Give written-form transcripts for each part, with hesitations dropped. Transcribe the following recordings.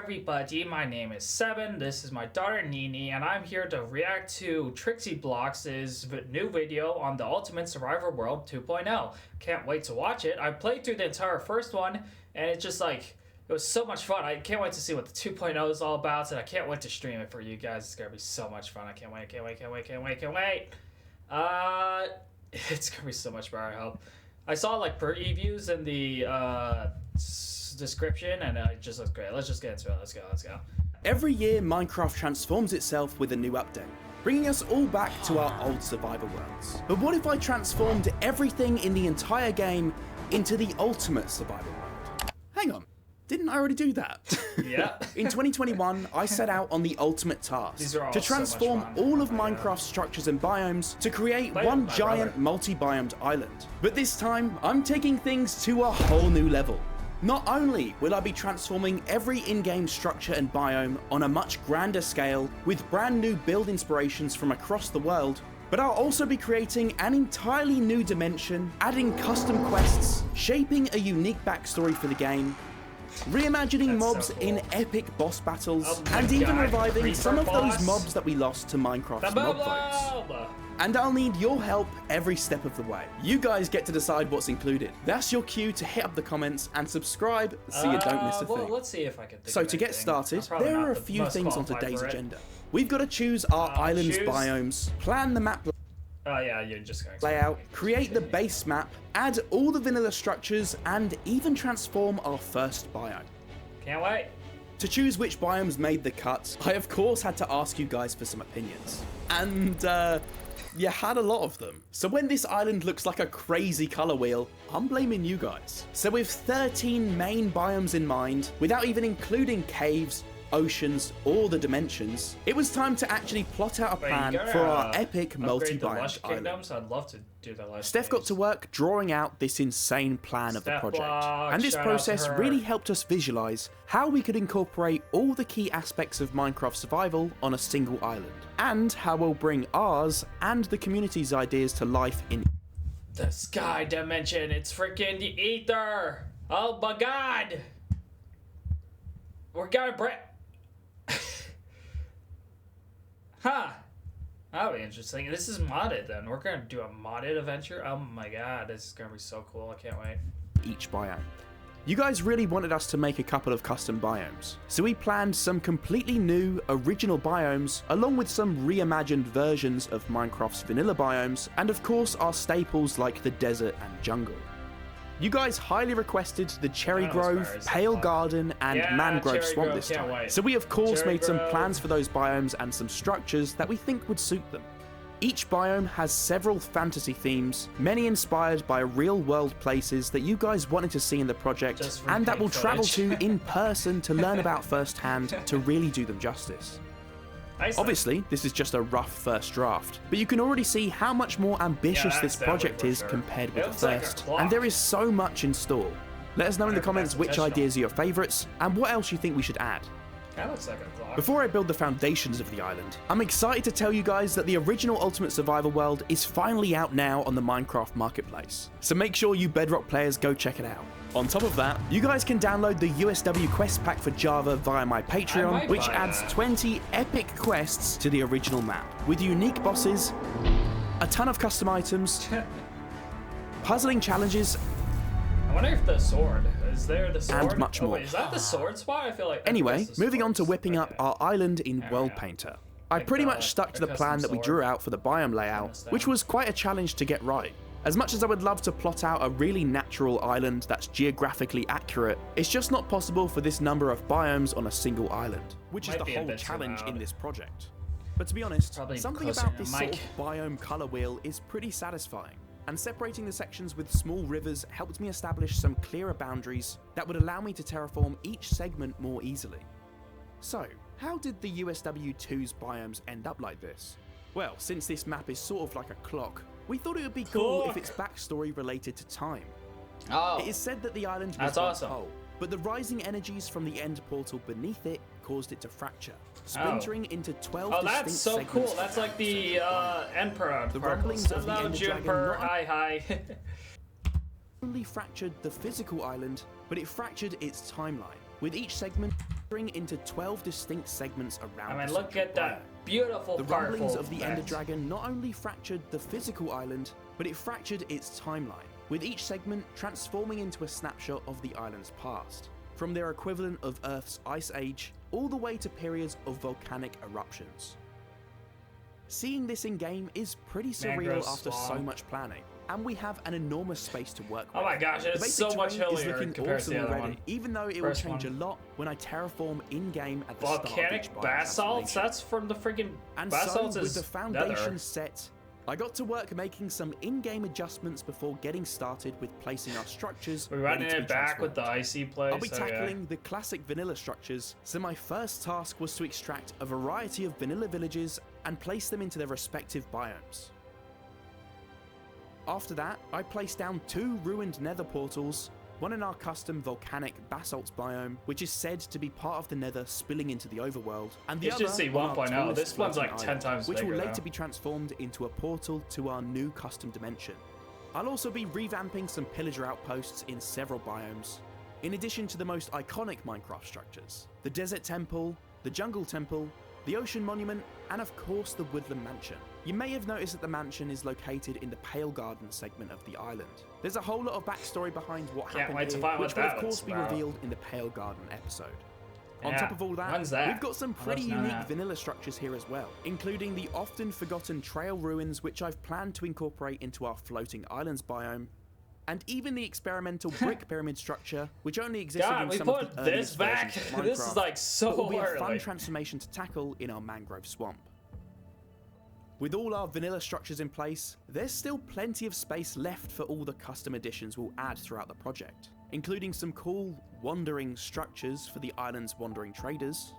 everybody, my name is Seven, this is my daughter Nini, and I'm here to react to Trixyblox's new video on the Ultimate Survivor World 2.0. Can't wait to watch it. I played through the entire first one, and it's just like, it was so much fun. I can't wait to see what the 2.0 is all about, and I can't wait to stream it for you guys. It's gonna be so much fun. I can't wait. It's gonna be so much better, I hope. I saw like previews in the description, and it just looks great. Let's just get into it. Let's go. Every year, Minecraft transforms itself with a new update, bringing us all back to our old survivor worlds. But what if I transformed everything in the entire game into the ultimate survivor world? Hang on, didn't I already do that? Yeah. In 2021, I set out on the ultimate task to transform so all of Minecraft's structures and biomes to create one giant multi-biomed island. But this time, I'm taking things to a whole new level. Not only will I be transforming every in-game structure and biome on a much grander scale with brand new build inspirations from across the world, but I'll also be creating an entirely new dimension, adding custom quests, shaping a unique backstory for the game, reimagining mobs in epic boss battles, and even reviving some of those mobs that we lost to Minecraft's mob votes. And I'll need your help every step of the way. You guys get to decide what's included. That's your cue to hit up the comments and subscribe so you don't miss a thing. Let's see if I can think So of to get anything. started, there are a few things on today's agenda. We've got to choose our island's biomes, plan the map yeah, you're just going layout, create the base map, add all the vanilla structures, and even transform our first biome. Can't wait. To choose which biomes made the cut, I of course had to ask you guys for some opinions. And you had a lot of them. So when this island looks like a crazy color wheel, I'm blaming you guys. So with 13 main biomes in mind, without even including caves, oceans, or the dimensions, it was time to actually plot out a plan for our epic multi-biome island. I'd love to do the Lush Steph got to work drawing out this insane plan of the project, and this process really helped us visualize how we could incorporate all the key aspects of Minecraft survival on a single island, and how we'll bring ours and the community's ideas to life in the sky dimension. It's freaking the ether. Oh my god, we're gonna break. Huh. That'll be interesting. This is modded then. We're gonna do a modded adventure. Oh my god, this is gonna be so cool. I can't wait. Each biome. You guys really wanted us to make a couple of custom biomes, so we planned some completely new, original biomes, along with some reimagined versions of Minecraft's vanilla biomes, and of course our staples like the desert and jungle. You guys highly requested the Cherry Grove, Pale Garden, and Mangrove Swamp this time. So we of course made some plans for those biomes and some structures that we think would suit them. Each biome has several fantasy themes, many inspired by real-world places that you guys wanted to see in the project, and that we'll travel to in person to learn about firsthand to really do them justice. Obviously, this is just a rough first draft, but you can already see how much more ambitious this project is compared with the first, and there is so much in store. Let us know in the comments which ideas are your favourites, and what else you think we should add. That looks like a clock. Before I build the foundations of the island, I'm excited to tell you guys that the original Ultimate Survival World is finally out now on the Minecraft Marketplace, so make sure you Bedrock players go check it out. On top of that, you guys can download the USW quest pack for Java via my Patreon, which adds 20 epic quests to the original map, with unique bosses, a ton of custom items, puzzling challenges, I wonder if the sword, is there the sword? And much more. Wait, is that the sword spot? I feel like... Anyway, moving on to whipping up our island in World Painter. I pretty much stuck to the plan that we drew out for the biome layout, which was quite a challenge to get right. As much as I would love to plot out a really natural island that's geographically accurate, it's just not possible for this number of biomes on a single island, which is the whole challenge in this project. But to be honest, something about this sort of biome color wheel is pretty satisfying, and separating the sections with small rivers helped me establish some clearer boundaries that would allow me to terraform each segment more easily. So, how did the USW2's biomes end up like this? Well, since this map is sort of like a clock, we thought it would be cool if its backstory related to time. It is said that the island was once whole, but the rising energies from the end portal beneath it caused it to fracture, splintering into 12 distinct that's so segments. Cool. That's like the Emperor. The rumblings of the Hello, Ender Jumper. Dragon Hi. only fractured the physical island, but it fractured its timeline, with each segment into 12 distinct segments around I mean, the look central at that biome. beautiful The part rumblings full of the Ender Dragon not only fractured the physical island, but it fractured its timeline, with each segment transforming into a snapshot of the island's past, from their equivalent of Earth's Ice Age all the way to periods of volcanic eruptions. Seeing this in-game is pretty surreal Mangrove after so swamp. much planning, and we have an enormous space to work with. Oh my gosh, The it's basic so much terrain is hillier looking compared to awesome the other already, one. even though it will First change one. a lot when I terraform in-game at the start of Volcanic each biome basalts? transformation. That's from the freaking And basalts so, is with the foundation nether. set, I got to work making some in-game adjustments before getting started with placing our structures We're ready running to be it back with the transformed. icy place. I'll be okay. tackling the classic vanilla structures, so my first task was to extract a variety of vanilla villages and place them into their respective biomes. After that, I placed down 2 ruined nether portals, one in our custom volcanic basalts biome, which is said to be part of the nether spilling into the overworld, and the You other should see on our 1.0. tallest This one's floating like 10 island, times which will bigger, later though. be transformed into a portal to our new custom dimension. I'll also be revamping some pillager outposts in several biomes, in addition to the most iconic Minecraft structures: the Desert Temple, the Jungle Temple, the Ocean Monument, and of course the Woodland Mansion. You may have noticed that the mansion is located in the Pale Garden segment of the island. There's a whole lot of backstory behind what Can't happened wait to here, find which what will of that course is be about. revealed in the Pale Garden episode. On Yeah, top of all that, when's that? we've got some I'd pretty love to know unique that. vanilla structures here as well, including the often forgotten trail ruins which I've planned to incorporate into our floating islands biome, and even the experimental brick pyramid structure, which only existed God, in we some put of the this earliest back. versions of This is Minecraft, like so but will be a fun early. transformation to tackle in our mangrove swamp. With all our vanilla structures in place, there's still plenty of space left for all the custom additions we'll add throughout the project, including some cool wandering structures for the island's wandering traders,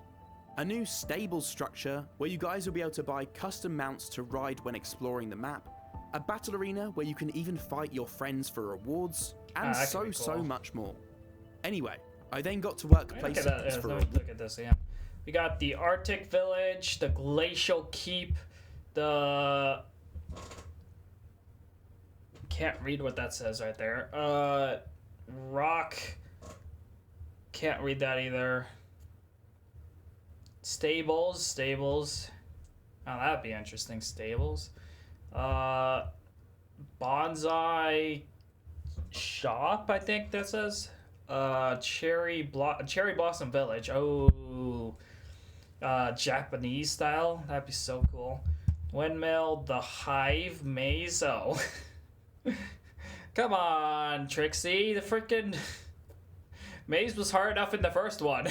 a new stables structure where you guys will be able to buy custom mounts to ride when exploring the map, a battle arena where you can even fight your friends for rewards, and that could be so cool. much more. Anyway, I then got to work Look placing at that. things for Look at this. Yeah, we got the Arctic Village, the Glacial Keep, the can't read what that says right there. Rock. Can't read that either. Stables. Oh, that'd be interesting. Stables. Bonsai shop, I think that says. Cherry Blossom Village. Oh, Japanese style. That'd be so cool. Windmill, the Hive Maze. Oh, come on, Trixie. The freaking maze was hard enough in the first one.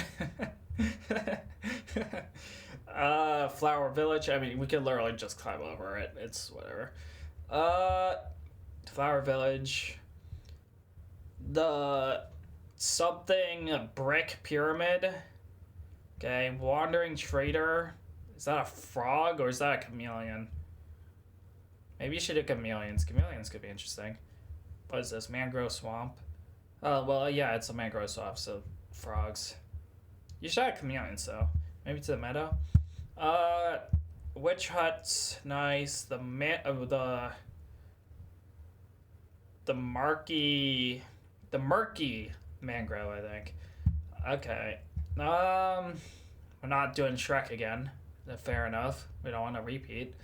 Flower Village. I mean, we can literally just climb over it. It's whatever. Flower Village. The something brick pyramid. Okay, Wandering Trader. Is that a frog or is that a chameleon? Maybe you should do chameleons. Chameleons could be interesting. What is this? Mangrove Swamp. Well, yeah, it's a mangrove swamp, so frogs. You should have chameleons, though. Maybe to the meadow. Witch huts, nice. The murky mangrove, I think. Okay. We're not doing Shrek again. Fair enough. We don't want to repeat.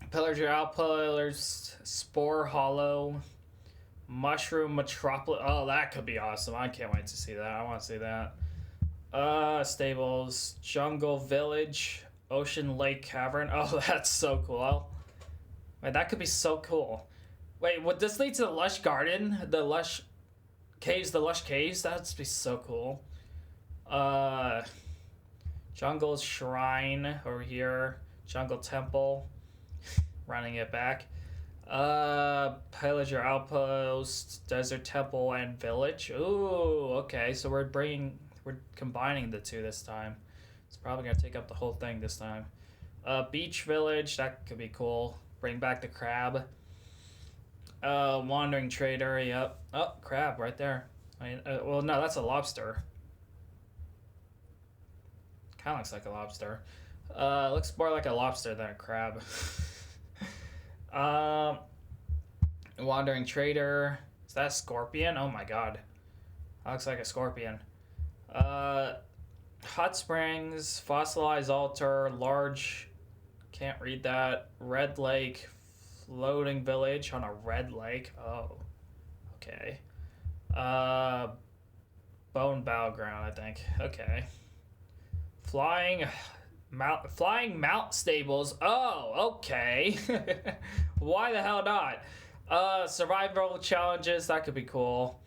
Pillager Outpillars, Spore Hollow, Mushroom Metropolis. Oh, that could be awesome. I can't wait to see that. I want to see that. Stables, Jungle Village, Ocean Lake Cavern. Oh, that's so cool. Wait, that could be so cool. Wait, would this lead to the Lush Garden? The Lush Caves? That'd be so cool. Jungle Shrine over here. Jungle Temple. Running it back. Pillager Outpost, Desert Temple, and Village. Ooh, okay. So we're combining the two this time. It's probably gonna take up the whole thing this time. Beach Village, that could be cool. Bring back the crab. Wandering Trader, yep. Oh, crab right there. Well, no, that's a lobster. Kind of looks like a lobster. Looks more like a lobster than a crab. Wandering Trader. Is that a scorpion? Oh my god. That looks like a scorpion. Hot Springs, Fossilized Altar, Large, can't read that. Red Lake, Floating Village on a red lake. Oh, okay. Bone Battleground, I think. Okay. Flying Mount Stables. Oh, okay. Why the hell not? Survival challenges, that could be cool.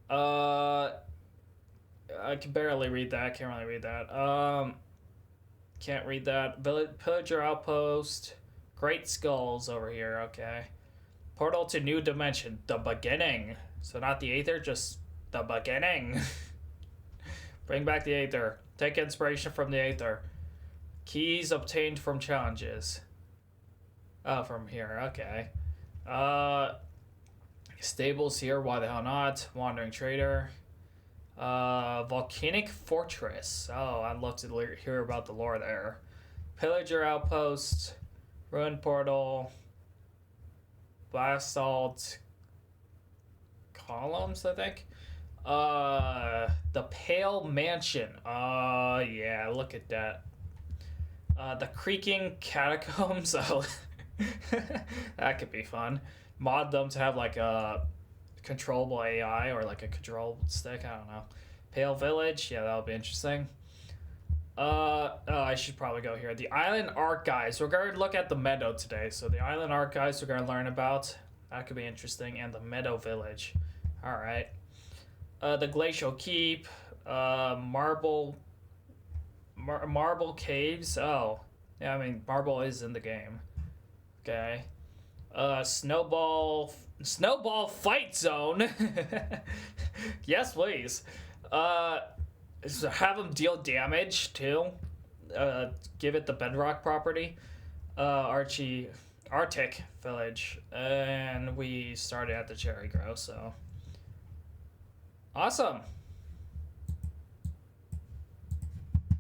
I can barely read that. Can't really read that. Can't read that. Pillager Outpost. Great Skulls over here. Okay. Portal to New Dimension. The beginning. So not the Aether, just the beginning. Bring back the Aether. Take inspiration from the Aether. Keys obtained from challenges. Oh, from here. Okay. Stables here. Why the hell not? Wandering Trader. Volcanic Fortress. Oh, I'd love to hear about the lore there. Pillager Outpost. Ruin Portal. Basalt Columns, I think. The Pale Mansion. Yeah, look at that. The Creaking Catacombs. Oh, that could be fun. Mod them to have like a controllable AI or like a control stick. I don't know. Pale Village. Yeah, that'll be interesting. Oh, I should probably go here. The Island Archives. We're going to look at the Meadow today. So the Island Archives we're going to learn about. That could be interesting. And the Meadow Village. All right. The Glacial Keep. Marble Caves. Oh. Yeah, I mean, Marble is in the game. Okay. Snowball Fight Zone. Yes, please. So have them deal damage too. Give it the bedrock property. Arctic Village, and we started at the Cherry Grove. So awesome.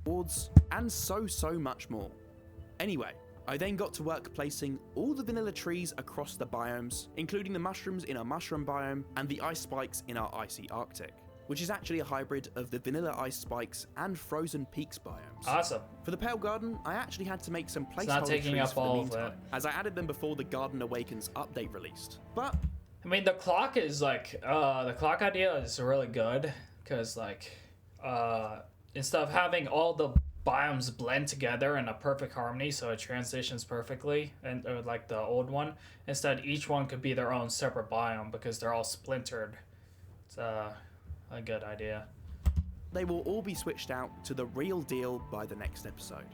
Boards, and so much more. Anyway, I then got to work placing all the vanilla trees across the biomes, including the mushrooms in our mushroom biome and the ice spikes in our icy Arctic, which is actually a hybrid of the vanilla ice spikes and frozen peaks biomes. Awesome. For the Pale Garden, I actually had to make some placeholder It's not taking trees up for the all of meantime, it. as I added them before the Garden Awakens update released. But I mean, the clock is like, the clock idea is really good, because like, instead of having all the biomes blend together in a perfect harmony so it transitions perfectly, and like the old one, instead each one could be their own separate biome because they're all splintered. It's a good idea. They will all be switched out to the real deal by the next episode.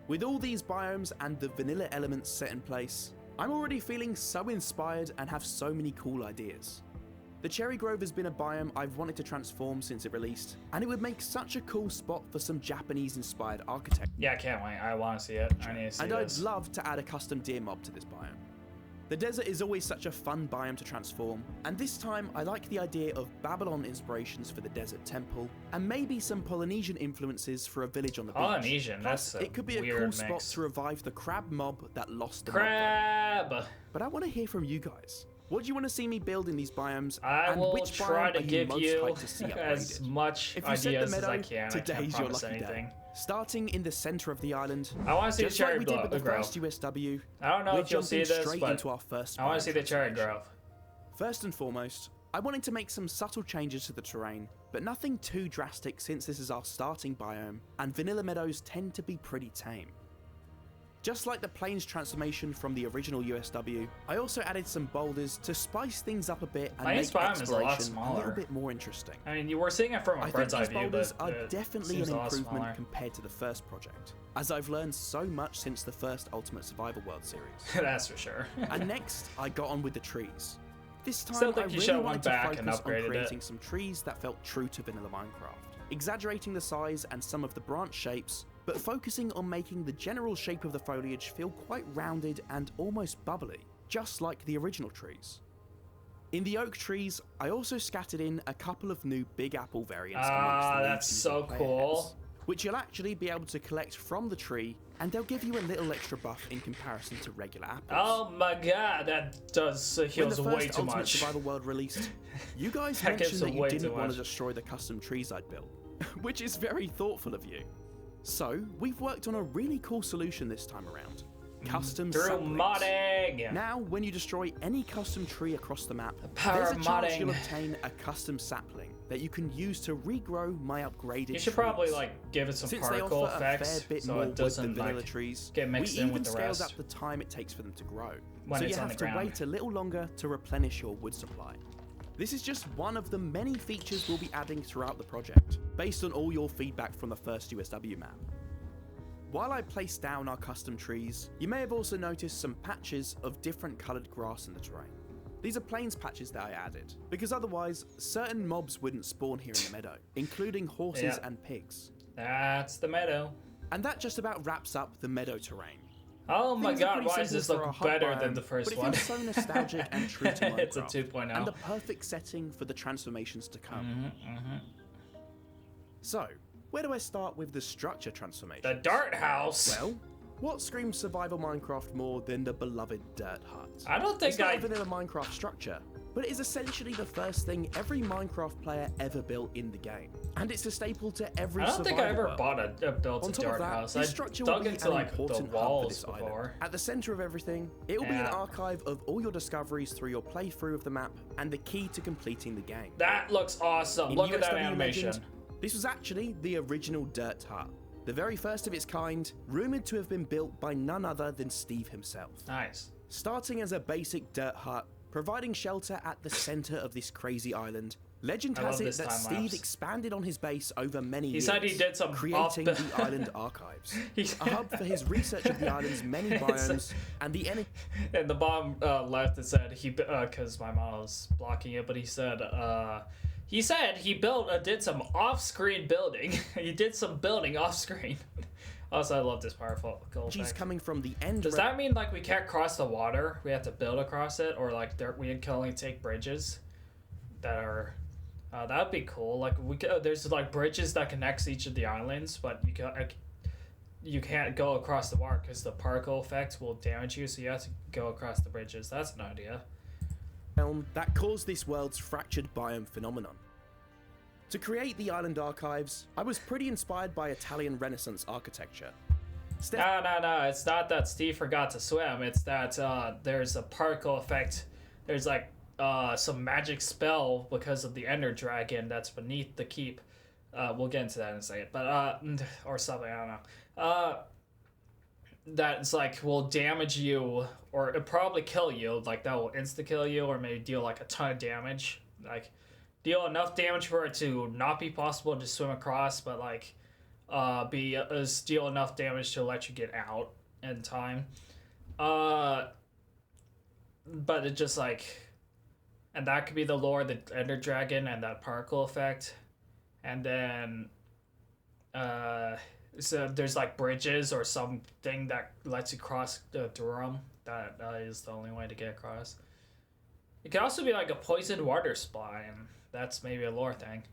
With all these biomes and the vanilla elements set in place, I'm already feeling so inspired and have so many cool ideas. The Cherry Grove has been a biome I've wanted to transform since it released, and it would make such a cool spot for some Japanese-inspired architecture. Yeah, I can't wait. I want to see it. I need to see and this. I'd love to add a custom deer mob to this biome. The desert is always such a fun biome to transform, and this time I like the idea of Babylon inspirations for the desert temple, and maybe some Polynesian influences for a village on the beach. Polynesian, that's it could be a weird cool mix. spot to revive the crab mob that lost the Crab! mob. But I want to hear from you guys. What do you want to see me build in these biomes, I and will which try biome to are you give most you hyped to see as upgraded? much If you said the ideas as meadow, I can. I can't today's your promise lucky anything. day. Starting in the center of the island, I want to see the just like Cherry we did with the Grove. first USW, I don't know we're if you'll see jumping this, straight but into our first I want biome to see the Cherry transformation. Grove. First and foremost, I wanted to make some subtle changes to the terrain, but nothing too drastic since this is our starting biome, and vanilla meadows tend to be pretty tame. Just like the plains transformation from the original USW, I also added some boulders to spice things up a bit and Plains make biome is a lot exploration a smaller. little bit more interesting. I mean, you were seeing it from a I think bird's eye these view, boulders but are it definitely seems an a lot improvement smaller. compared to the first project, as I've learned so much since the first Ultimate Survival World series. That's for sure. And next, I got on with the trees. This time, Still I think you really should've wanted went to back and focus on upgraded creating it. some trees that felt true to vanilla Minecraft, exaggerating the size and some of the branch shapes, but focusing on making the general shape of the foliage feel quite rounded and almost bubbly, just like the original trees. In the oak trees, I also scattered in a couple of new Big Apple variants amongst the That's leaves so and player cool. heads. which you'll actually be able to collect from the tree, and they'll give you a little extra buff in comparison to regular apples. Oh my god, that does heals way too When the first Ultimate much. Survival World released, you guys That gives mentioned that you way didn't too want to much. destroy the custom trees I'd built, which is very thoughtful of you. So, we've worked on a really cool solution this time around. Custom Through saplings. modding! Now, when you destroy any custom tree across the map, power there's a of chance modding. you'll obtain a custom sapling that you can use to regrow my upgraded You should trees. probably like give it some Since they particle offer a fair effects bit so more it wood than doesn't vanilla like trees, get mixed we in even with the scaled rest. up the time it takes for them to grow. When So it's you on have the to ground. wait a little longer to replenish your wood supply. This is just one of the many features we'll be adding throughout the project, based on all your feedback from the first USW map. While I placed down our custom trees, you may have also noticed some patches of different coloured grass in the terrain. These are plains patches that I added, because otherwise, certain mobs wouldn't spawn here in the meadow, including horses Yeah. and pigs. That's the meadow. And that just about wraps up the meadow terrain. Oh my Things are god, pretty why does simple this for a look hot better biome, than the first but it one? feels so nostalgic and true to Minecraft. It's a 2.0. And the perfect setting for the transformations to come. So, where do I start with the structure transformation? The dirt house. Well, what screams survival Minecraft more than the beloved dirt hut? I don't think It's not a vanilla Minecraft structure, but it is essentially the first thing every Minecraft player ever built in the game. And it's a staple to every I don't think I survival ever world. bought built On a top of dirt that, house. this I structure will dug be into an like the important hub for walls this before. island. At the center of everything, it will be an Yeah. archive of all your discoveries through your playthrough of the map and the key to completing the game. That looks awesome. In Look at that USW animation. Legend, this was actually the original dirt hut, the very first of its kind, rumored to have been built by none other than Steve himself. Nice. Starting as a basic dirt hut, providing shelter at the center of this crazy island, legend I has love it this that time Steve lapse. expanded on his base over many years, said he did some creating off- the island archives, He- a hub for his research of the island's many biomes and the energy. And the bottom left it said he because my mom was blocking it, but he said he did some off-screen building. He did some building off-screen. Also, I love this powerful goal She's effect. coming from the end. Does that mean like we can't cross the water? We have to build across it, or like we can only take bridges that are. That would be cool. Like there's like bridges that connects each of the islands, but you can't go across the water because the particle effect will damage you. So you have to go across the bridges. That's an idea. realm that caused this world's fractured biome phenomenon. To create the island archives, I was pretty inspired by Italian Renaissance architecture. Steph No. It's not that Steve forgot to swim. It's that there's a particle effect. There's like some magic spell because of the Ender Dragon that's beneath the keep. We'll get into that in a second. But or something. I don't know. That's like will damage you or it probably kill you. Like that will insta kill you or maybe deal like a ton of damage. Like deal enough damage for it to not be possible to swim across, but like deal enough damage to let you get out in time. But it just like, and that could be the lore, the Ender Dragon and that particle effect, and then so there's like bridges or something that lets you cross through them. That is the only way to get across. It could also be like a poisoned water supply, and that's maybe a lore thing.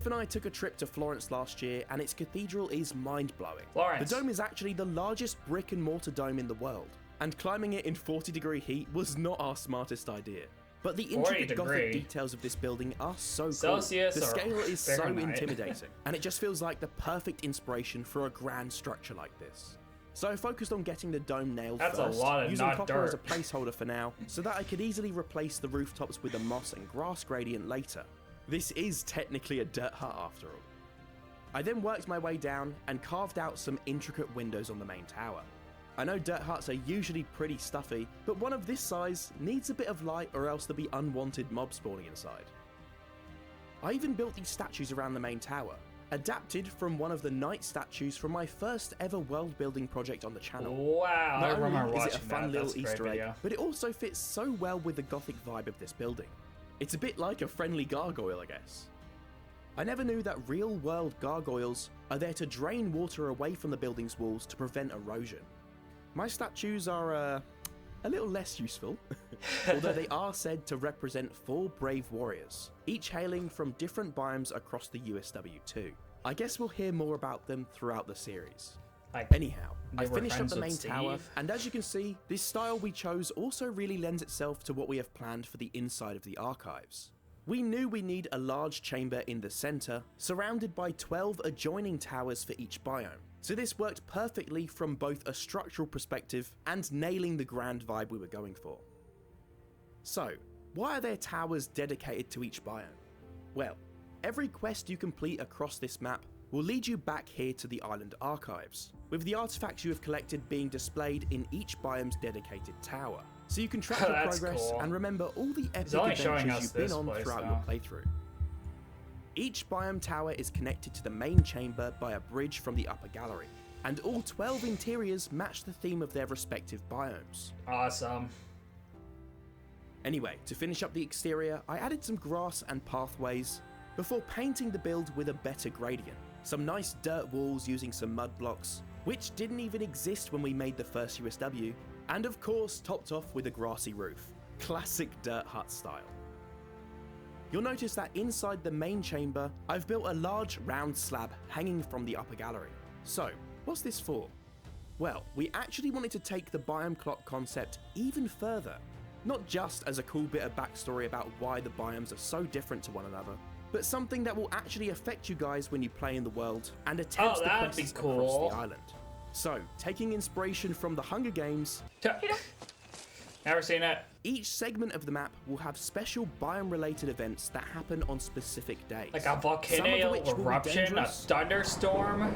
and I took a trip to Florence last year, and its cathedral is mind-blowing. Florence. The dome is actually the largest brick and mortar dome in the world, and climbing it in 40-degree heat was not our smartest idea. But the intricate Gothic details of this building are so cool. Celsius The scale is so Fahrenheit. intimidating, and it just feels like the perfect inspiration for a grand structure like this. So I focused on getting the dome nailed That's a first, lot of using not copper as a dirt. placeholder for now, so that I could easily replace the rooftops with a moss and grass gradient later. This is technically a dirt hut after all. I then worked my way down and carved out some intricate windows on the main tower. I know dirt huts are usually pretty stuffy, but one of this size needs a bit of light or else there'll be unwanted mobs spawning inside. I even built these statues around the main tower, adapted from one of the knight statues from my first ever world building project on the channel. Wow, I Not remember only is watching it a fun that. little That's a great Easter egg, video. but it also fits so well with the gothic vibe of this building. It's a bit like a friendly gargoyle, I guess. I never knew that real-world gargoyles are there to drain water away from the building's walls to prevent erosion. My statues are, a little less useful, although they are said to represent 4 brave warriors, each hailing from different biomes across the USW too. I guess we'll hear more about them throughout the series. Anyhow, I finished up the main tower, and as you can see, this style we chose also really lends itself to what we have planned for the inside of the archives. We knew we need a large chamber in the centre, surrounded by 12 adjoining towers for each biome, so this worked perfectly from both a structural perspective and nailing the grand vibe we were going for. So, why are there towers dedicated to each biome? Well, every quest you complete across this map will lead you back here to the island archives, with the artifacts you have collected being displayed in each biome's dedicated tower, so you can track your progress and remember all the epic adventures you've been on throughout your playthrough. Each biome tower is connected to the main chamber by a bridge from the upper gallery, and all 12 interiors match the theme of their respective biomes. Awesome. Anyway, to finish up the exterior, I added some grass and pathways before painting the build with a better gradient. Some nice dirt walls using some mud blocks, which didn't even exist when we made the first USW, and of course topped off with a grassy roof. Classic dirt hut style. You'll notice that inside the main chamber, I've built a large round slab hanging from the upper gallery. So, what's this for? Well, we actually wanted to take the biome clock concept even further, not just as a cool bit of backstory about why the biomes are so different to one another, but something that will actually affect you guys when you play in the world and attempt the quests across the island. So, taking inspiration from the Hunger Games, never seen it. Each segment of the map will have special biome-related events that happen on specific days. Like a volcano eruption, a thunderstorm,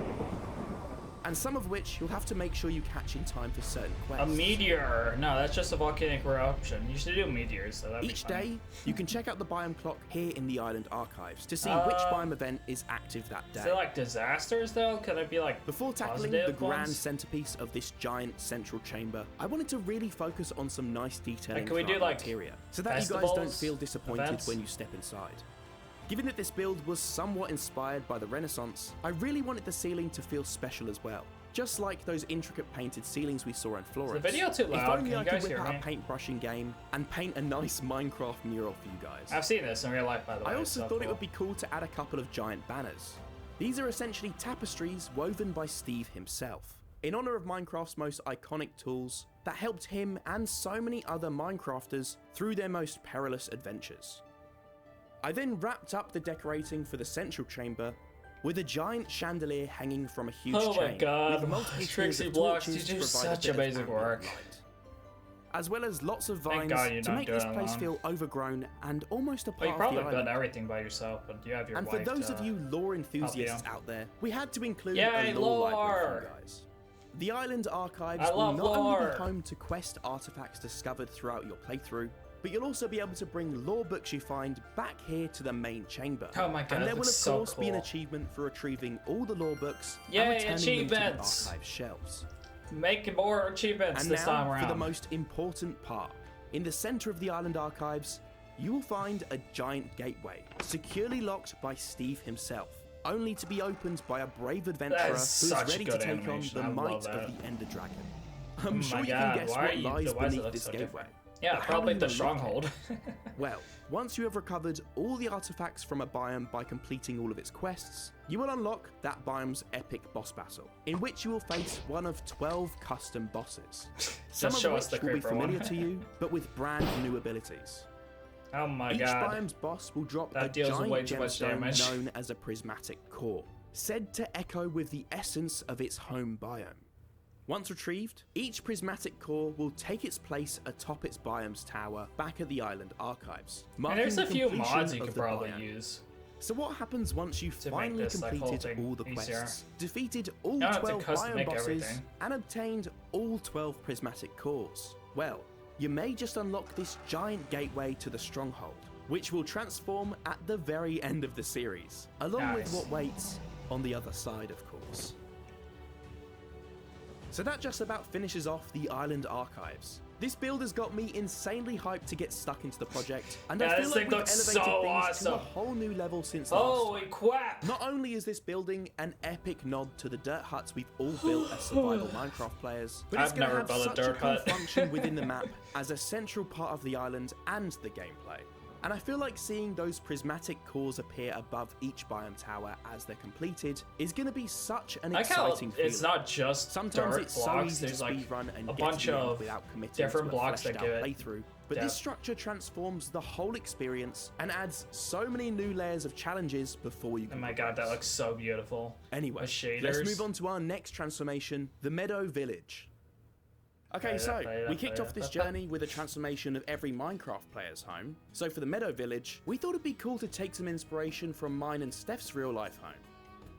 and some of which you'll have to make sure you catch in time for certain quests. A meteor. No, that's just a volcanic eruption. You should do meteors, so that'd Each day, you can check out the biome clock here in the island archives to see which biome event is active that day. Is it like disasters though? Could it be like Before tackling the grand centerpiece of this giant central chamber, I wanted to really focus on some nice detailing for our interior, so that you guys don't feel disappointed when you step inside. Given that this build was somewhat inspired by the Renaissance, I really wanted the ceiling to feel special as well, just like those intricate painted ceilings we saw in Florence. Is the video too loud? If only I could whip out a paintbrushing game and paint a nice Minecraft mural for you guys. I've seen this in real life, by the way. I also thought it would be cool to add a couple of giant banners. These are essentially tapestries woven by Steve himself, in honor of Minecraft's most iconic tools that helped him and so many other Minecrafters through their most perilous adventures. I then wrapped up the decorating for the central chamber with a giant chandelier hanging from a huge chain. Oh my god, with multiple Trixyblox, you do such amazing work. As well as lots of vines to make this place feel overgrown and almost a part of the island. You probably done everything by yourself, but you have your wife. And for those of you lore enthusiasts out there, we had to include a lore library for you guys. The island archives will not only be home to quest artifacts discovered throughout your playthrough, but you'll also be able to bring lore books you find back here to the main chamber. Oh my god, and there will of course cool. be an achievement for retrieving all the lore books and returning them to the archive shelves. Make more achievements and this time around. For the most important part. In the center of the island archives, you will find a giant gateway, securely locked by Steve himself, only to be opened by a brave adventurer who's ready to take on the might of the Ender Dragon. I'm sure you can guess what lies beneath this gateway. Yeah, probably the stronghold. Well, once you have recovered all the artifacts from a biome by completing all of its quests, you will unlock that biome's epic boss battle, in which you will face one of 12 custom bosses. Some of which will be familiar to you, but with brand new abilities. Oh my god. Each biome's boss will drop a giant gemstone known as a prismatic core, said to echo with the essence of its home biome. Once retrieved, each prismatic core will take its place atop its biome's tower back at the island archives. And there's a few mods you could probably use. So what happens once you've finally completed all the quests, defeated all 12 biome bosses, and obtained all 12 prismatic cores? Well, you may just unlock this giant gateway to the stronghold, which will transform at the very end of the series, along with what waits on the other side, of course. So that just about finishes off the island archives. This build has got me insanely hyped to get stuck into the project, and Yeah, I feel this like thing we've looks elevated so things awesome. to a whole new level since last Holy time. crap! Not only is this building an epic nod to the dirt huts we've all built as survival Minecraft players, but it's I've going to never have built a such a dirt cool hut. function within the map as a central part of the island and the gameplay. And I feel like seeing those prismatic cores appear above each biome tower as they're completed is going to be such an exciting feeling. It's not just Sometimes dirt it's so blocks. easy to There's like speedrun and a get bunch to the end of without committing different to a blocks that fleshed out give it playthrough. But depth. this structure transforms the whole experience and adds so many new layers of challenges before you Oh can my god, that looks so beautiful. Anyway, The shaders. let's move on to our next transformation, the Meadow Village. Okay, so we kicked off this journey with a transformation of every Minecraft player's home. So for the Meadow Village, we thought it'd be cool to take some inspiration from mine and Steph's real life home.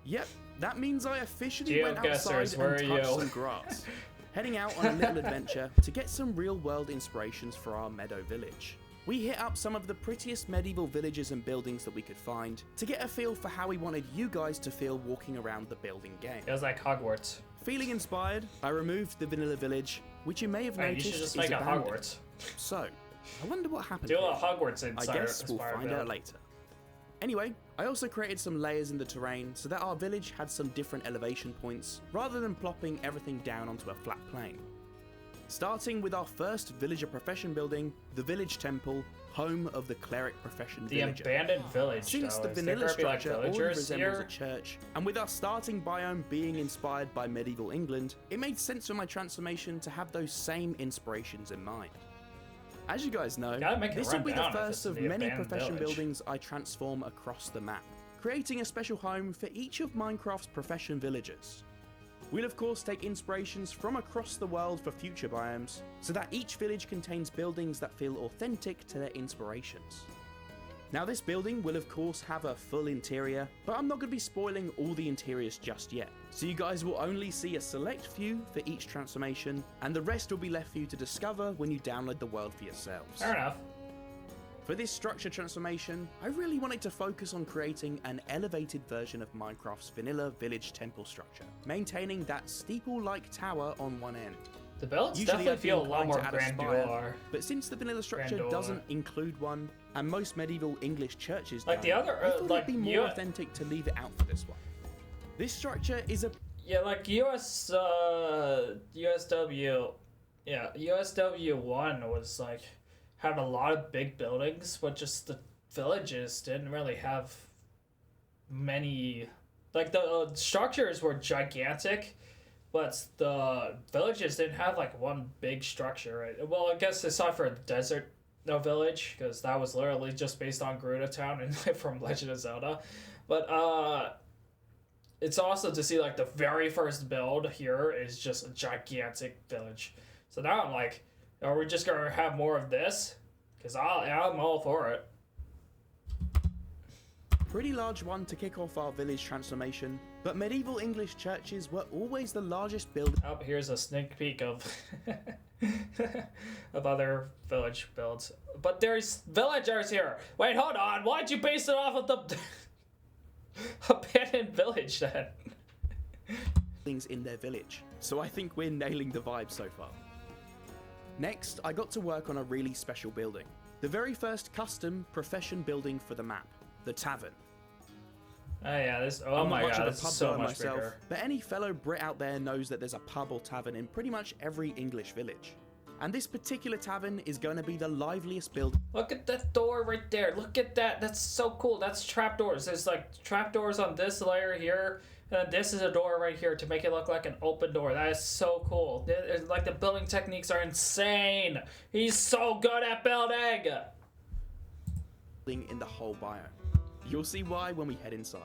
Yep, that means I officially went outside and touched some grass, heading out on a little adventure to get some real world inspirations for our Meadow Village. We hit up some of the prettiest medieval villages and buildings that we could find to get a feel for how we wanted you guys to feel walking around the building game. It was like Hogwarts. Feeling inspired, I removed the vanilla village, which you may have Hey, noticed you should just is make a abandoned. Hogwarts. So, I wonder what happened Do here. a Hogwarts I inside. guess we'll find out later. Anyway, I also created some layers in the terrain so that our village had some different elevation points, rather than plopping everything down onto a flat plane. Starting with our first villager profession building, the village temple, home of the cleric profession The villager. abandoned village. Since though, the is there vanilla gonna be, like, structure already villagers resembles here? a church, and with our starting biome being inspired by medieval England, it made sense for my transformation to have those same inspirations in mind. As you guys know, Gotta make it this run will be the down if first it's of the many abandoned profession village. buildings I transform across the map, creating a special home for each of Minecraft's profession villagers. We'll of course take inspirations from across the world for future biomes, so that each village contains buildings that feel authentic to their inspirations. Now this building will of course have a full interior, but I'm not going to be spoiling all the interiors just yet, so you guys will only see a select few for each transformation, and the rest will be left for you to discover when you download the world for yourselves. Fair enough. For this structure transformation, I really wanted to focus on creating an elevated version of Minecraft's vanilla village temple structure, maintaining that steeple-like tower on one end. The builds Usually definitely I'd be feel a lot inclined more to add a spire, grandeur. but since the vanilla structure Grandeur. doesn't include one, and most medieval English churches Like don't, the other, I thought like, it'd be more authentic to leave it out for this one. This structure is a Yeah, like USW. Yeah, USW 1 was like had a lot of big buildings, but just the villages didn't really have many. Like the structures were gigantic, but the villages didn't have like one big structure. Right? Well, I guess aside for the desert village, because that was literally just based on Gerudo Town and from Legend of Zelda, but it's also to see like the very first build here is just a gigantic village. So now I'm like, are we just gonna have more of this? Because I'm all for it. pretty large one to kick off our village transformation, but medieval English churches were always the largest building. Oh, here's a sneak peek of of other village builds. But there's villagers here. Wait, hold on. Why'd you base it off of the abandoned village then? Things in their village, so I think we're nailing the vibe so far. Next, I got to work on a really special building. The very first custom profession building for the map, the tavern. Oh yeah, this. Oh I'm my not much god, of a this pub is so goer much myself, bigger. but any fellow Brit out there knows that there's a pub or tavern in pretty much every English village. And this particular tavern is going to be the liveliest building. Look at that door right there. Look at that. That's so cool. That's trapdoors. There's like trapdoors on this layer here. And this is a door right here to make it look like an open door. That is so cool. Like the building techniques are insane. He's so good at building. In the whole biome. You'll see why when we head inside.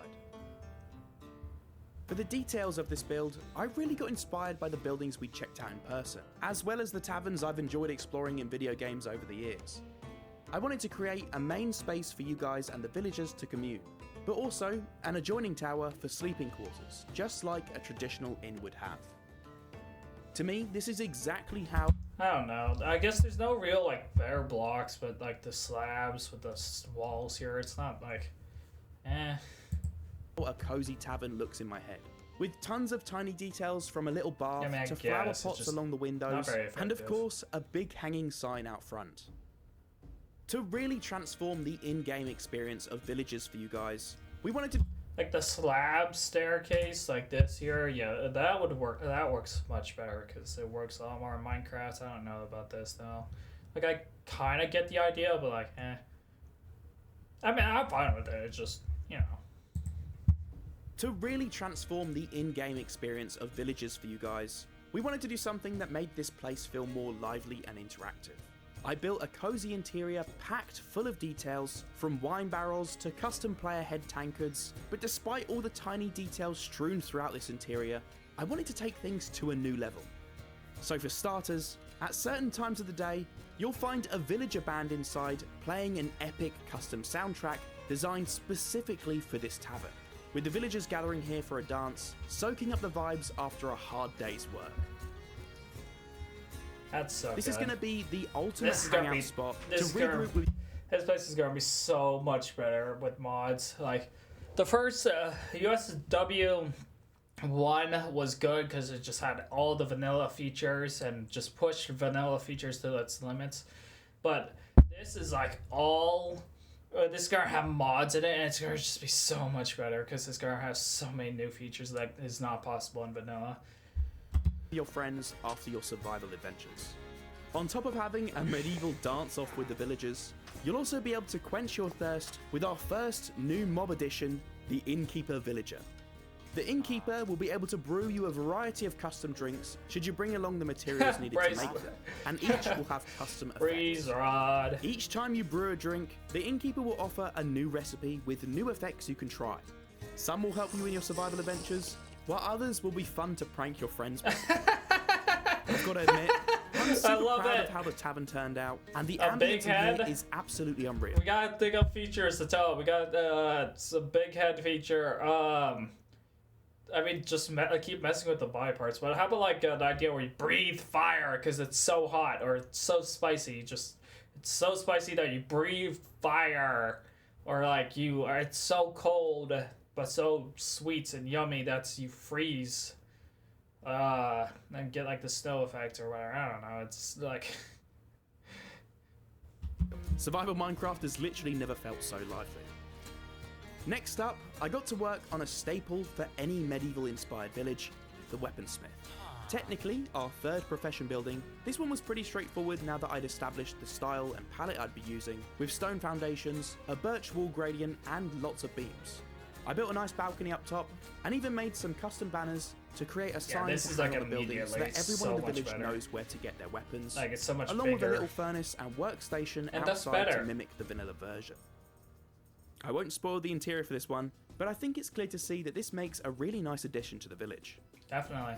For the details of this build, I really got inspired by the buildings we checked out in person, as well as the taverns I've enjoyed exploring in video games over the years. I wanted to create a main space for you guys and the villagers to commune, but also an adjoining tower for sleeping quarters, just like a traditional inn would have. To me, this is exactly how I don't know. I guess there's no real like bare blocks, but like the slabs with the walls here, it's not like, a cozy tavern looks in my head. with tons of tiny details from a little bath to flower guess, pots along the windows, and of course a big hanging sign out front. To really transform the in-game experience of villages for you guys, we wanted to... Like the slab staircase like this here, yeah, that would work. That works much better because it works a lot more in Minecraft. I don't know about this though. Like I kind of get the idea, but like, eh. I mean, I'm fine with it. It's just, you know. To really transform the in-game experience of villages for you guys, we wanted to do something that made this place feel more lively and interactive. I built a cozy interior packed full of details, from wine barrels to custom player head tankards, but despite all the tiny details strewn throughout this interior, I wanted to take things to a new level. So for starters, at certain times of the day, you'll find a villager band inside playing an epic custom soundtrack designed specifically for this tavern, with the villagers gathering here for a dance, soaking up the vibes after a hard day's work. That's so This good. is going to be the ultimate hangout spot to regroup with... This place is going to be so much better with mods. Like, the first USW 1 was good because it just had all the vanilla features and just pushed vanilla features to its limits. But this is like all... this is going to have mods in it, and it's going to just be so much better because it's going to have so many new features that is not possible in vanilla. Your friends after your survival adventures. On top of having a medieval dance-off with the villagers, you'll also be able to quench your thirst with our first new mob addition, the Innkeeper Villager. The Innkeeper will be able to brew you a variety of custom drinks should you bring along the materials needed to make them, and each will have custom effects. Freeze rod. Each time you brew a drink, the Innkeeper will offer a new recipe with new effects you can try. Some will help you in your survival adventures, while others will be fun to prank your friends with. I've got to admit, I'm super proud of how the tavern turned out, and the ambience in here is absolutely unreal. We gotta think of features to tell. We got some big head feature. I mean, just keep messing with the body parts. But how about like an idea where you breathe fire because it's so hot or it's so spicy? It's so spicy that you breathe fire, or like it's so cold but so sweet and yummy that you freeze. And get like the snow effect or whatever. I don't know. It's like Survival Minecraft has literally never felt so lively. Next up, I got to work on a staple for any medieval-inspired village, the weaponsmith. Technically, our third profession building, this one was pretty straightforward now that I'd established the style and palette I'd be using, with stone foundations, a birch wall gradient, and lots of beams. I built a nice balcony up top, and even made some custom banners to create a sign to hang on the building so that everyone in the village knows where to get their weapons, like it's so much along bigger. with a little furnace and workstation and outside to mimic the vanilla version. I won't spoil the interior for this one, but I think it's clear to see that this makes a really nice addition to the village. Definitely.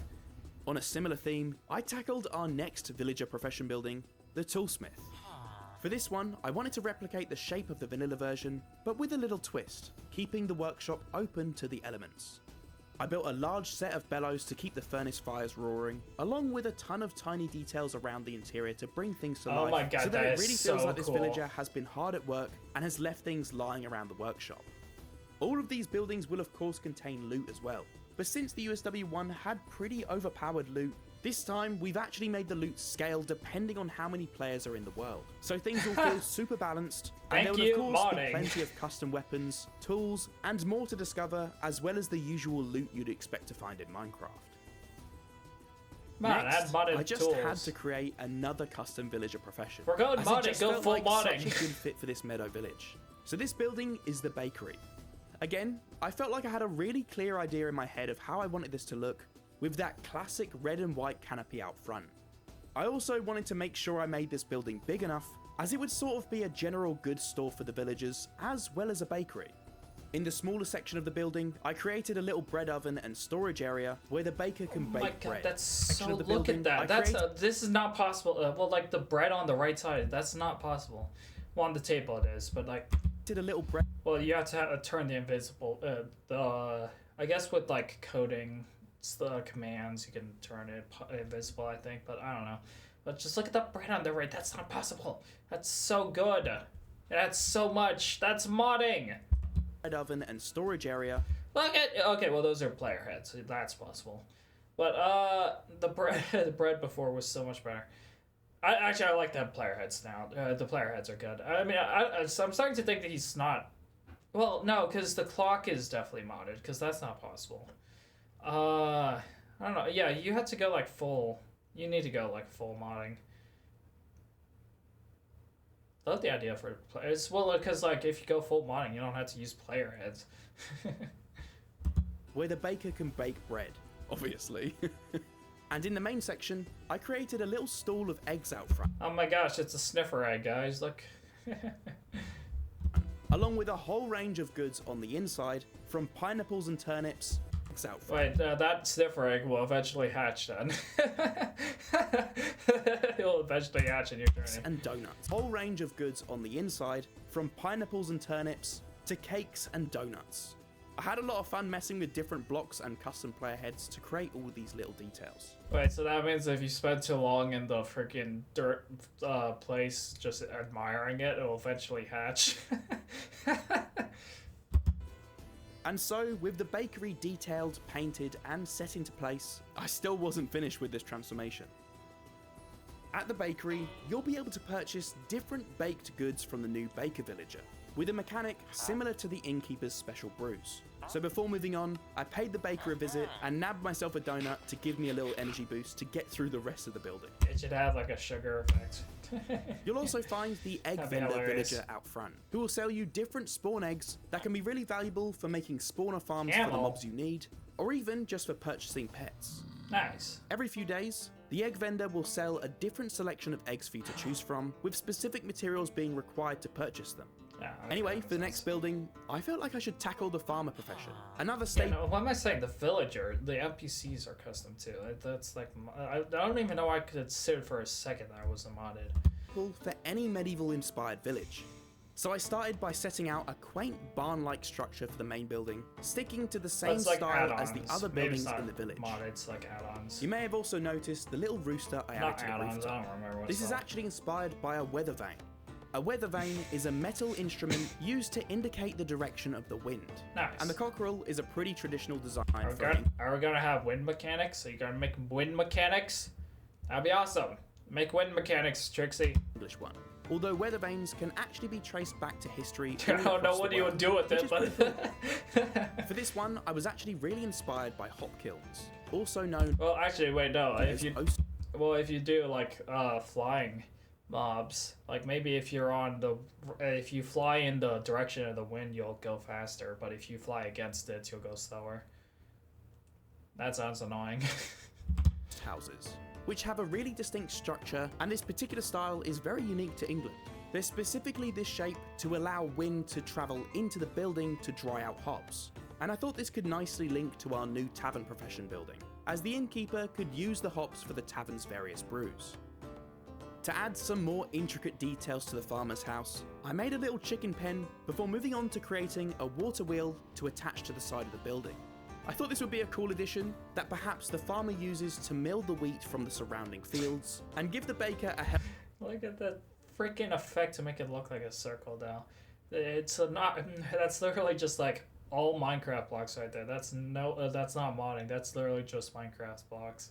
On a similar theme, I tackled our next villager profession building, the toolsmith. For this one, I wanted to replicate the shape of the vanilla version, but with a little twist, keeping the workshop open to the elements. I built a large set of bellows to keep the furnace fires roaring, along with a ton of tiny details around the interior to bring things to life, oh my God, so that it really so feels like this cool. villager has been hard at work and has left things lying around the workshop. All of these buildings will of course contain loot as well, but since the USW 1 had pretty overpowered loot, this time we've actually made the loot scale depending on how many players are in the world. So things will feel super balanced, and there will of course be plenty of custom weapons, tools, and more to discover, as well as the usual loot you'd expect to find in Minecraft. Next, I just had to create another custom villager profession. We're going modding, go full modding. Such a good fit for this meadow village. So this building is the bakery. Again, I felt like I had a really clear idea in my head of how I wanted this to look, with that classic red and white canopy out front. I also wanted to make sure I made this building big enough, as it would sort of be a general goods store for the villagers, as well as a bakery. In the smaller section of the building, I created a little bread oven and storage area where the baker can bake bread. That's so, look at that. This is not possible. Well, like the bread on the right side, that's not possible. Well, on the table it is, but like... Did a little bread... Well, you have to turn the invisible, I guess with like coding, the commands, you can turn it invisible, I think, but I don't know. But just look at that bread on the right. That's not possible. That's so good. That's so much. That's modding. Bread oven and storage area Okay, well those are player heads, so that's possible. But the bread the bread before was so much better. I like to have player heads now. The player heads are good. I mean, so I'm starting to think that he's not. Well, no, because the clock is definitely modded, because that's not possible. I don't know. Yeah, you had to go like full. You need to go like full modding. I love the idea for players. Well, because like if you go full modding, you don't have to use player heads. Where the baker can bake bread, obviously. And in the main section, I created a little stall of eggs out front. Oh my gosh, it's a sniffer egg, guys. Look. Along with a whole range of goods on the inside, from pineapples and turnips, eggs out front. Wait, that sniffer egg will eventually hatch then. It will eventually hatch in your journey. And donuts. Whole range of goods on the inside, from pineapples and turnips to cakes and donuts. I had a lot of fun messing with different blocks and custom player heads to create all these little details. Wait, so that means if you spend too long in the freaking dirt place just admiring it, it'll eventually hatch. And so, with the bakery detailed, painted, and set into place, I still wasn't finished with this transformation. At the bakery, you'll be able to purchase different baked goods from the new Baker Villager, with a mechanic similar to the innkeeper's special brews. So before moving on, I paid the baker a visit and nabbed myself a donut to give me a little energy boost to get through the rest of the building. It should have like a sugar effect. You'll also find the egg vendor villager out front, who will sell you different spawn eggs that can be really valuable for making spawner farms for the mobs you need, or even just for purchasing pets. Nice. Every few days, the egg vendor will sell a different selection of eggs for you to choose from, with specific materials being required to purchase them. Anyway, for the next building, I felt like I should tackle the farmer profession. Another state. Yeah, no, what am I saying? The villager, the NPCs are custom too. That's like, I don't even know I could consider for a second that I wasn't modded. For any medieval inspired village. So I started by setting out a quaint barn-like structure for the main building, sticking to the same like style as the other buildings in the village. Modded, it's like add-ons. You may have also noticed the little rooster I added to the rooftop. I don't remember what This is actually inspired by a weather vane. A weather vane is a metal instrument used to indicate the direction of the wind. Nice. And the cockerel is a pretty traditional design Are we gonna have wind mechanics? Are you gonna make wind mechanics? That'd be awesome. Make wind mechanics, Trixie. English one. Although weather vanes can actually be traced back to history. I don't know what you would do with it, but... For this one, I was actually really inspired by hop kilns, also known... Well, actually, wait, no. If you do, like, flying mobs, like, maybe if you're on the... If you fly in the direction of the wind, you'll go faster, but if you fly against it, you'll go slower. That sounds annoying. Houses, which have a really distinct structure, and this particular style is very unique to England. There's specifically this shape to allow wind to travel into the building to dry out hops, and I thought this could nicely link to our new tavern profession building, as the innkeeper could use the hops for the tavern's various brews. To add some more intricate details to the farmer's house, I made a little chicken pen before moving on to creating a water wheel to attach to the side of the building. I thought this would be a cool addition that perhaps the farmer uses to mill the wheat from the surrounding fields and give the baker a help. Look at the freaking effect to make it look like a circle now. That's literally just like all Minecraft blocks right there. That's not modding. That's literally just Minecraft blocks.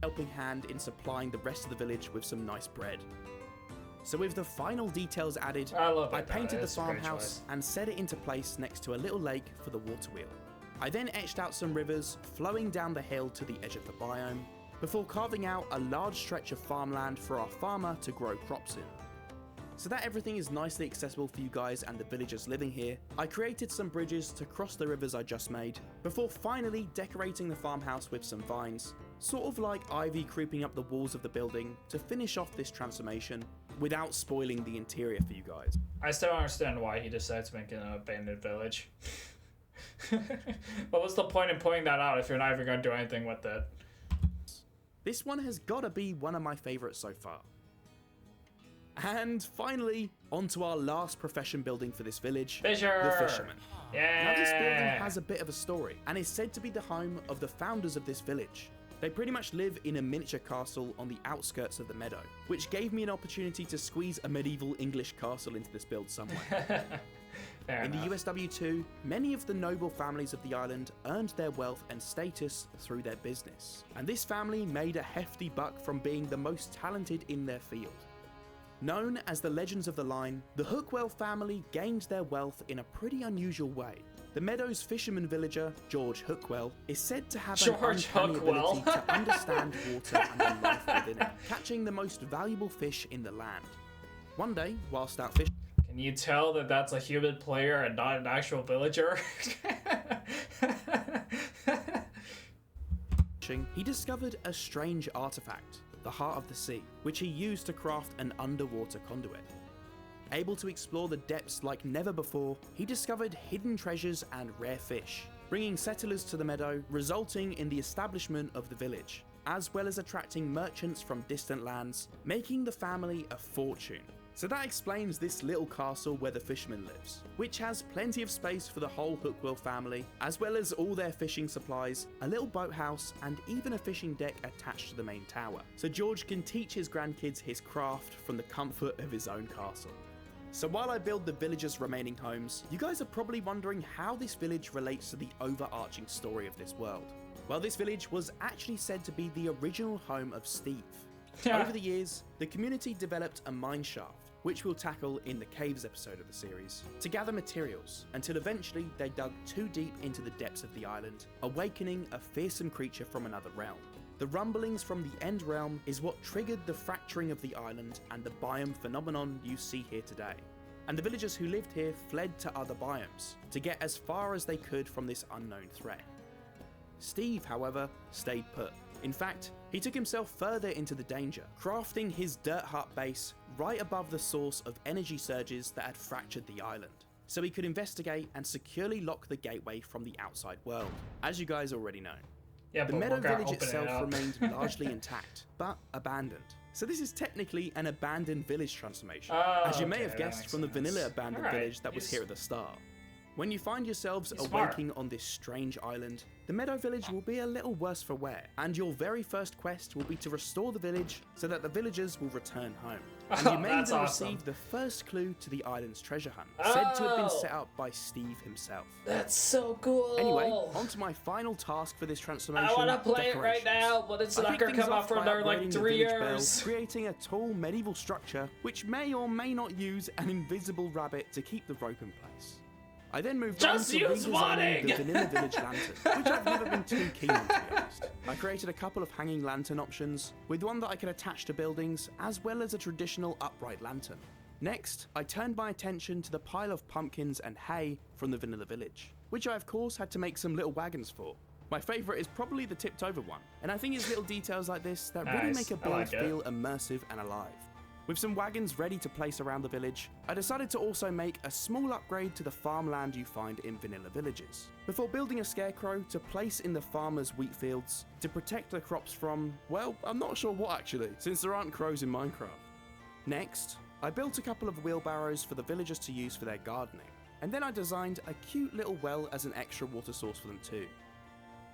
Helping hand in supplying the rest of the village with some nice bread. So with the final details added, I painted the farmhouse and set it into place next to a little lake for the water wheel. I then etched out some rivers flowing down the hill to the edge of the biome, before carving out a large stretch of farmland for our farmer to grow crops in. So that everything is nicely accessible for you guys and the villagers living here, I created some bridges to cross the rivers I just made, before finally decorating the farmhouse with some vines, sort of like ivy creeping up the walls of the building to finish off this transformation without spoiling the interior for you guys. I still don't understand why he decided to make an abandoned village. What was the point in pointing that out if you're not even going to do anything with it? This one has got to be one of my favorites so far. And finally, onto our last profession building for this village, the fisherman. Yeah. Now this building has a bit of a story and is said to be the home of the founders of this village. They pretty much live in a miniature castle on the outskirts of the meadow, which gave me an opportunity to squeeze a medieval English castle into this build somewhere. Fair In the enough. USW2, many of the noble families of the island earned their wealth and status through their business, and this family made a hefty buck from being the most talented in their field. Known as the Legends of the Line, the Hookwell family gained their wealth in a pretty unusual way. The Meadows fisherman villager, George Hookwell, is said to have an George uncanny Hookwell. ability to understand water and the life within it, catching the most valuable fish in the land. One day, whilst out fishing, Can you tell that that's a human player and not an actual villager? he discovered a strange artifact, the Heart of the Sea, which he used to craft an underwater conduit. Able to explore the depths like never before, he discovered hidden treasures and rare fish, bringing settlers to the meadow, resulting in the establishment of the village, as well as attracting merchants from distant lands, making the family a fortune. So that explains this little castle where the fisherman lives, which has plenty of space for the whole Hookwell family, as well as all their fishing supplies, a little boathouse, and even a fishing deck attached to the main tower. So George can teach his grandkids his craft from the comfort of his own castle. So while I build the villagers' remaining homes, you guys are probably wondering how this village relates to the overarching story of this world. Well, this village was actually said to be the original home of Steve. Over the years, the community developed a mine shaft, which we'll tackle in the Caves episode of the series, to gather materials, until eventually they dug too deep into the depths of the island, awakening a fearsome creature from another realm. The rumblings from the End Realm is what triggered the fracturing of the island and the biome phenomenon you see here today. And the villagers who lived here fled to other biomes, to get as far as they could from this unknown threat. Steve, however, stayed put. In fact, he took himself further into the danger, crafting his dirt hut base right above the source of energy surges that had fractured the island, so he could investigate and securely lock the gateway from the outside world, as you guys already know. Yeah, The but Meadow we're gonna Village open it itself up. remained largely intact, but abandoned. So this is technically an abandoned village transformation, as you may okay, have that guessed makes from the sense. vanilla abandoned Alright, village that was he's- here at the start. When you find yourselves He's smart. awaking on this strange island, the Meadow Village will be a little worse for wear, and your very first quest will be to restore the village so that the villagers will return home. And you may That's even awesome. receive the first clue to the island's treasure hunt, said to have been set up by Steve himself. That's so cool. Anyway, on to my final task for this transformation. I want to play it right decorations. now, but it's I not kick gonna things come off out for by another like upgrading the 3 village bell, years. creating a tall medieval structure which may or may not use an invisible rabbit to keep the rope in place. I then moved Just on to use redesigning wadding! the vanilla village lantern, which I've never been too keen on, to be honest. I created a couple of hanging lantern options, with one that I could attach to buildings, as well as a traditional upright lantern. Next, I turned my attention to the pile of pumpkins and hay from the vanilla village, which I of course had to make some little wagons for. My favourite is probably the tipped over one, and I think it's little details like this that really Nice, make a I build like it. feel immersive and alive. With some wagons ready to place around the village, I decided to also make a small upgrade to the farmland you find in vanilla villages, before building a scarecrow to place in the farmers' wheat fields to protect the crops from, well, I'm not sure what actually, since there aren't crows in Minecraft. Next, I built a couple of wheelbarrows for the villagers to use for their gardening, and then I designed a cute little well as an extra water source for them too.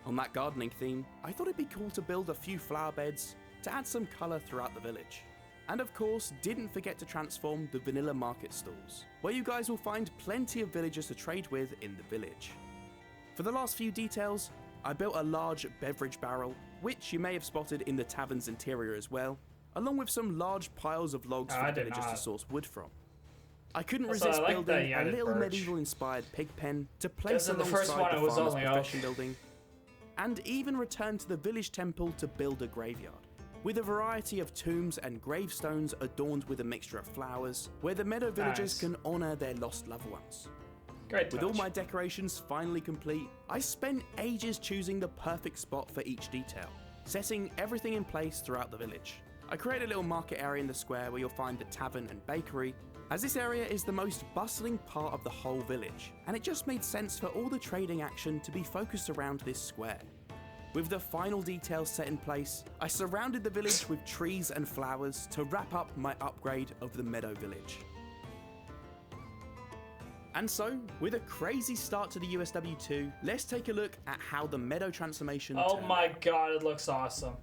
On that gardening theme, I thought it'd be cool to build a few flower beds to add some colour throughout the village. And of course, didn't forget to transform the vanilla market stalls, where you guys will find plenty of villagers to trade with in the village. For the last few details, I built a large beverage barrel, which you may have spotted in the tavern's interior as well, along with some large piles of logs for I the did villagers not. to source wood from. I couldn't Also, resist I like that building you a added little birch. medieval-inspired pig pen to place in the alongside first one, the it was farmer's only oak. profession building, and even returned to the village temple to build a graveyard, with a variety of tombs and gravestones adorned with a mixture of flowers, where the meadow villagers Nice. can honour their lost loved ones. Great With all touch. my decorations finally complete, I spent ages choosing the perfect spot for each detail, setting everything in place throughout the village. I created a little market area in the square where you'll find the tavern and bakery, as this area is the most bustling part of the whole village, and it just made sense for all the trading action to be focused around this square. With the final details set in place, I surrounded the village with trees and flowers to wrap up my upgrade of the Meadow Village. And so, with a crazy start to the USW2, let's take a look at how the Meadow transformation Oh turned my out. god, it looks awesome.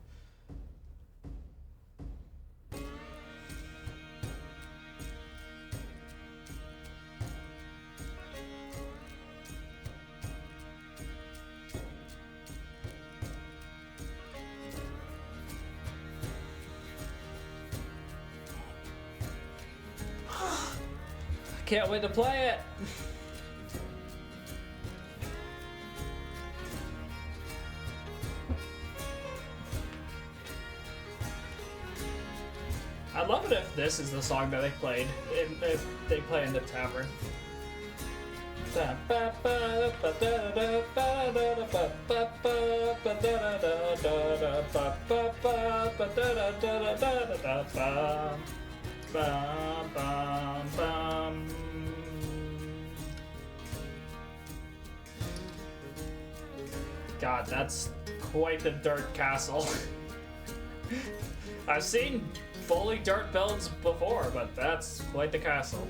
Can't wait to play it. I'd love it if this is the song that they played, if they play in the tavern. God, that's quite the dirt castle. I've seen fully dirt builds before, but that's quite the castle.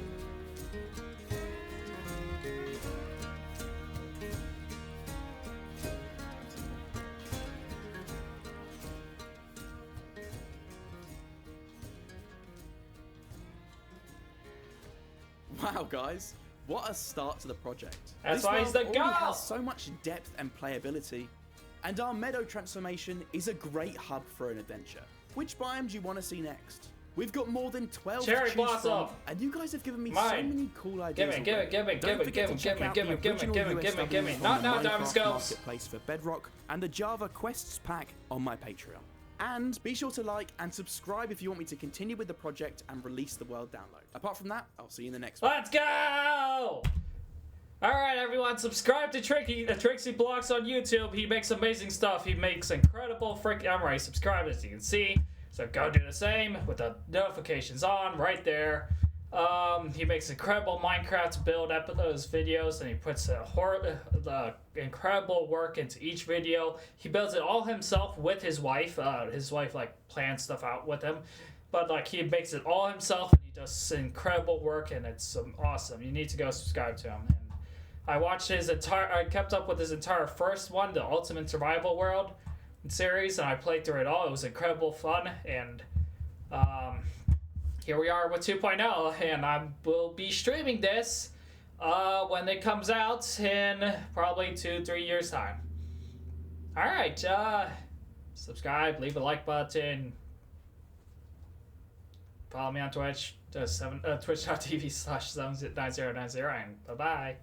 Wow, guys, what a start to the project. That's this why he's the world already goat! has so much depth and playability, and our meadow transformation is a great hub for an adventure. Which biome do you want to see next? We've got more than 12 Cherry to choose blossom! from, and you guys have given me so Mine. many cool ideas. Give me. Not now, Diamond Scopes. Marketplace for Bedrock and the Java Quests pack on my Patreon. And be sure to like and subscribe if you want me to continue with the project and release the world download. Apart from that, I'll see you in the next one. Let's go! Alright, everyone, subscribe to Trixyblox on YouTube. He makes amazing stuff. He makes incredible I'm already subscribed, as you can see. So go do the same with the notifications on right there. He makes incredible Minecraft build those videos, and he puts the incredible work into each video. He builds it all himself with his wife. His wife like plans stuff out with him, but like he makes it all himself, and he does incredible work, and it's awesome. You need to go subscribe to him. And I watched I kept up with his entire first one, the Ultimate Survival World series, and I played through it all. It was incredible fun, and here we are with 2.0, and I will be streaming this when it comes out in probably 2-3 years time. Alright, subscribe, leave a like button, follow me on Twitch, twitch.tv/79090, and bye-bye.